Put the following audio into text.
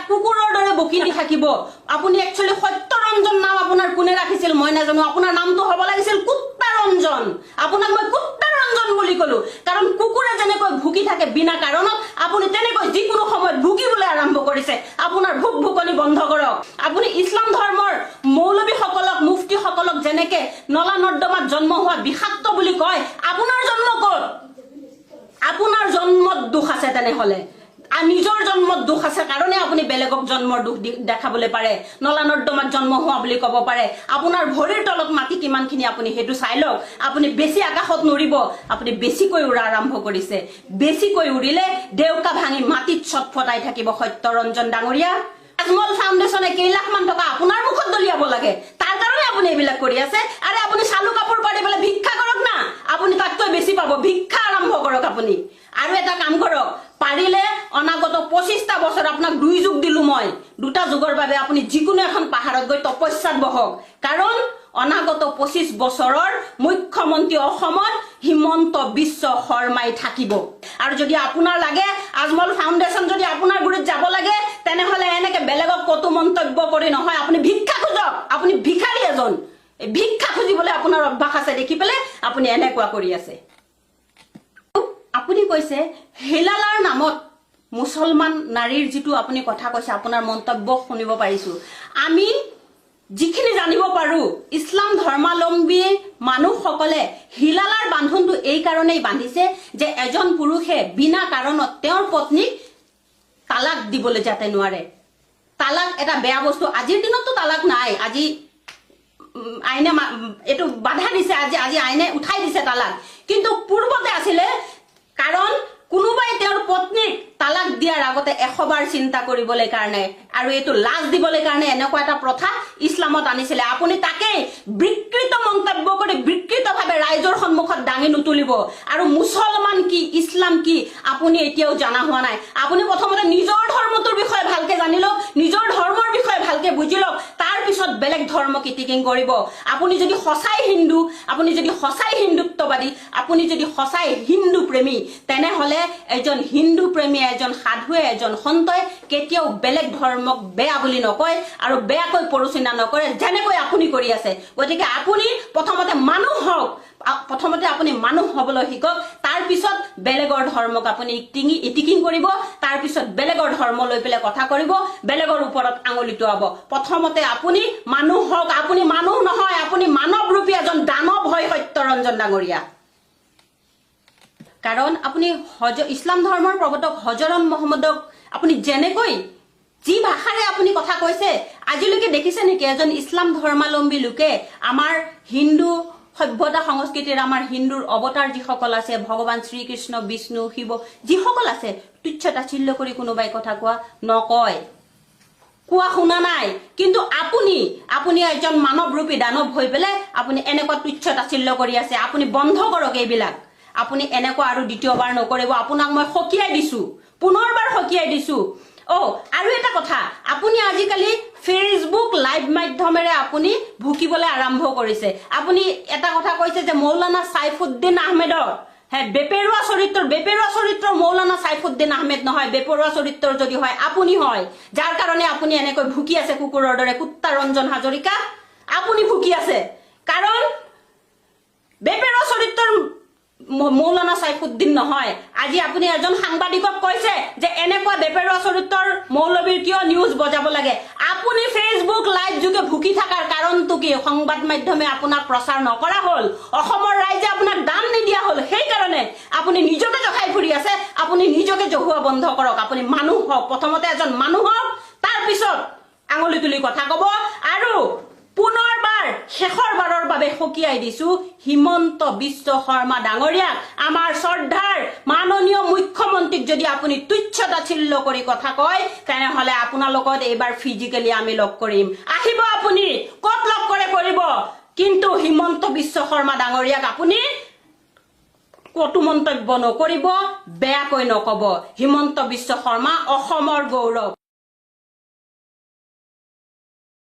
কুকুৰৰ দৰে বকি দি থাকিব আপুনি একচুয়ালি সত্যৰঞ্জন নাম আপোনাৰ কোনে ৰাখিছিল মই নাজানো আপোনাৰ নামটো হ'ব লাগিছিল কুত্তাৰঞ্জন আপোনাক মই কুত্তাৰঞ্জন বুলি কলো কাৰণ কুকুৰে যেনেকৈ ভুকি থাকে বিনা কাৰণত আপুনি তেনেকৈ যিকোনো সময়ত ভুকিবলৈ আৰম্ভ কৰিছে আপোনাৰ ভুক ভুকনি বন্ধ কৰক আপুনি ইছলাম ধৰ্মৰ মৌলবী সকলক মুফতি সকলক যেনেকে নলা নৰ্দমাত জন্ম হোৱা বিষাক্ত বুলি কয় আপোনাৰ জন্ম ক'ত আপোনাৰ জন্মত দুখ আছে তেনেহলে নিজৰ জন্মত দুখ আছে কাৰণে আপুনি বেলেগক জন্মৰ দুখ দেখাবলৈ পাৰে নলা নৰ্দমাত জন্ম হোৱা বুলি ক'ব পাৰে আপোনাৰ ভৰিৰ তলত মাটি কিমানখিনি আপুনি হেতু চাই লওক আপুনি বেছি আকাশত নৰিব আপুনি বেছিকৈ উৰা আৰম্ভ কৰিছে বেছিকৈ উৰিলে দেউকা ভাঙি মাটিত ছটফটাই থাকিব সত্যৰঞ্জন ডাঙৰীয়া আজমল ফাউণ্ডেশ্যনে কেইলাখ মান টকা আপোনাৰ মুখত দলিয়াব লাগে তাৰ কাৰণে আপুনি এইবিলাক কৰি আছে আৰে আপুনি চালু কাপোৰ পাৰি পেলাই ভিক্ষা কৰক না আপুনি তাতকৈ বেছি পাব ভিক্ষা আৰম্ভ কৰক আপুনি আৰু এটা কাম কৰক পাৰিলে অনাগত 25টা বছৰ আপোনাক 2 যুগ দিলু মই 2টা যুগৰ বাবে আপুনি যিকোনো এখন পাহাৰত গৈ তপস্যাত বহক কাৰণ অনাগত 25 বছৰৰ মুখ্যমন্ত্ৰী অসমত হিমন্ত বিশ্ব শৰ্মাই থাকিব আৰু যদি আপোনাৰ লাগে আজমল ফাউণ্ডেশ্যন যদি আপোনাৰ গুৰিত যাব লাগে তেনেহলে এনেকে বেলেগক কত মন্তব্য কৰি নহয় আপুনি ভিক্ষা খুজক আপুনি ভিখাৰী এজন এই ভিক্ষা খুজিবলৈ আপোনাৰ অভ্যাস আছে দেখি পেলে আপুনি এনেকুৱা কৰি আছে আপুনি কৈছে হেলালাৰ নামত মুছলমান নাৰীৰ যেটো আপুনি কথা কৈছে আপোনাৰ মন্তব্য শুনিব পাৰিছো আমি যিখিনি জানিব পাৰো ইছলাম ধৰ্মালম্বী মানুহ সকলে হিলালাৰ বান্ধনটো এই কাৰণেই বান্ধিছে যে এজন পুৰুষে বিনা কাৰণত তেওঁৰ পত্নীক তালাক দিবলৈ যাতে নোৱাৰে তালাক এটা বেয়া বস্তু আজিৰ দিনতো তালাক নাই আজি আইনে এটো বাধা দিছে আজি আইনে উঠাই দিছে তালাক কিন্তু পূৰ্বতে আছিলে কাৰণ কোনোবাই তেওঁৰ পত্নীক তালাক দিয়াৰ আগতে 100 বাৰ চিন্তা কৰিবলৈ কাৰণে আৰু এটো লাজ দিবলৈ কাৰণে এনেকুৱা এটা প্ৰথা ইছলামত আনিছিলে আপুনি তাকে বিকৃত মন্তব্য কৰি বিকৃতভাৱে ৰাইজৰ সন্মুখত দাঙি নুতুলিব আৰু মুছলমান কি ইছলাম কি আপুনি এতিয়াও জানা হোৱা নাই আপুনি প্ৰথমতে নিজৰ ধৰ্মটোৰ বিষয়ে ভালকে জানি লওক নিজৰ ধৰ্মৰ বিষয়ে ভালকে বুজি লওক তাৰ পিছত বেলেগ ধৰ্ম কিটিকিং কৰিব আপুনি যদি সঁচাই হিন্দু আপুনি যদি সঁচাই হিন্দুত্ববাদী আপুনি যদি সঁচাই হিন্দু প্ৰেমী তেনেহলে এজন হিন্দু প্ৰেমী এজন সাধুৱে এজন সন্তই কেতিয়াও বেলেগ ধৰ্মক বেয়া বুলি নকয় আৰু বেয়াকৈ পৰচনা নকৰে যেনেকৈ আপুনি কৰি আছে গতিকে আপুনি প্ৰথমতে মানুহ হওক প্ৰথমতে আপুনি মানুহ হ'বলৈ শিকক তাৰ পিছত বেলেগৰ ধৰ্মক আপুনি ইটিকিং কৰিব তাৰ পিছত বেলেগৰ ধৰ্ম লৈ পেলে কথা কৰিব বেলেগৰ ওপৰত আঙুলি টুৱাব প্ৰথমতে আপুনি মানুহ হওক আপুনি মানুহ নহয় আপুনি মানৱ ৰূপী এজন দানৱ হয় সত্যৰঞ্জন ডাঙৰীয়া কাৰণ আপুনি ইছলাম ধৰ্মৰ প্ৰৱৰ্তক হযৰত মুহাম্মদক আপুনি যেনেকৈ যি ভাষাৰে আপুনি কথা কৈছে আজিলৈকে দেখিছে নেকি এজন ইছলাম ধৰ্মালম্বী লোকে আমাৰ হিন্দু সভ্যতা সংস্কৃতিৰ আমাৰ হিন্দুৰ অৱতাৰ যিসকল আছে ভগৱান শ্ৰীকৃষ্ণ বিষ্ণু শিৱ যিসকল আছে তুচ্ছতাচ্ছিল্য কৰি কোনোবাই কথা কোৱা নকয় কোৱা শুনা নাই কিন্তু আপুনি এজন মানৱ ৰূপী দানৱ হৈ পেলে আপুনি এনেকুৱা তুচ্ছতাচ্ছিল্য কৰি আছে আপুনি বন্ধ কৰক এইবিলাক আপুনি এনেকুৱা আৰু দ্বিতীয়বাৰ নকৰিব আপোনাক মই হকিয়াই দিছো পুনৰবাৰ হকিয়াই দিছো আৰু এটা কথা আপুনি আজিকালি ফেসবুক লাইভ মাধ্যমেৰে আপুনি ভুকিবলৈ আৰম্ভ কৰিছে আপুনি এটা কথা কৈছে যে মৌলানা সাইফুদ্দিন আহমেদৰ বেপেৰুৱা চৰিত্ৰ মৌলানা সাইফুদ্দিন আহমেদ নহয় বেপেৰুৱা চৰিত্ৰ যদি হয় আপুনি হয় যাৰ কাৰণে আপুনি এনেকৈ ভুকি আছে কুকুৰৰ দৰে কুত্তাৰঞ্জন হাজৰিকা আপুনি ভুকি আছে কাৰণ বেপেৰুৱা চৰিত্ৰৰ মৌলানা সাইফুদ্দিন নহয় আজি আপুনি এজন সাংবাদিকক কৈছে যে এনেকুৱা বেপেৰুৱা চৰিত্ৰৰ মৌলবীৰ কিয় নিউজ বজাব লাগে আপুনি ফেসবুক লাইভ যোগে ভুকি থাকাৰ কাৰণটো কি সংবাদ মাধ্যমে আপোনাক প্ৰচাৰ নকৰা হল অসমৰ ৰাইজে আপোনাক দান নিদিয়া হল সেই কাৰণে আপুনি নিজকে জখাই ফুৰি আছে আপুনি নিজকে জহুৱা বন্ধ কৰক আপুনি মানুহ হওক প্ৰথমতে এজন মানুহ হওক তাৰ পিছত আঙুলি তুলি কথা কব আৰু পুনৰবাৰ শেষৰবাৰৰ বাবে হকিয়াই দিছো হিমন্ত বিশ্ব শৰ্মা ডাঙৰীয়াক আমাৰ শ্ৰদ্ধাৰ মাননীয় মুখ্যমন্ত্ৰীক যদি আপুনি তুচ্ছতাচ্ছিল্য কৰি কথা কয় তেনেহলে আপোনাৰ লগত এইবাৰ ফিজিক্যালি আমি লগ কৰিম আহিব আপুনি কত লগ কৰে কৰিব কিন্তু হিমন্ত বিশ্ব শৰ্মা ডাঙৰীয়াক আপুনি কটু মন্তব্য নকৰিব বেয়াকৈ নকব হিমন্ত বিশ্ব শৰ্মা অসমৰ গৌৰৱ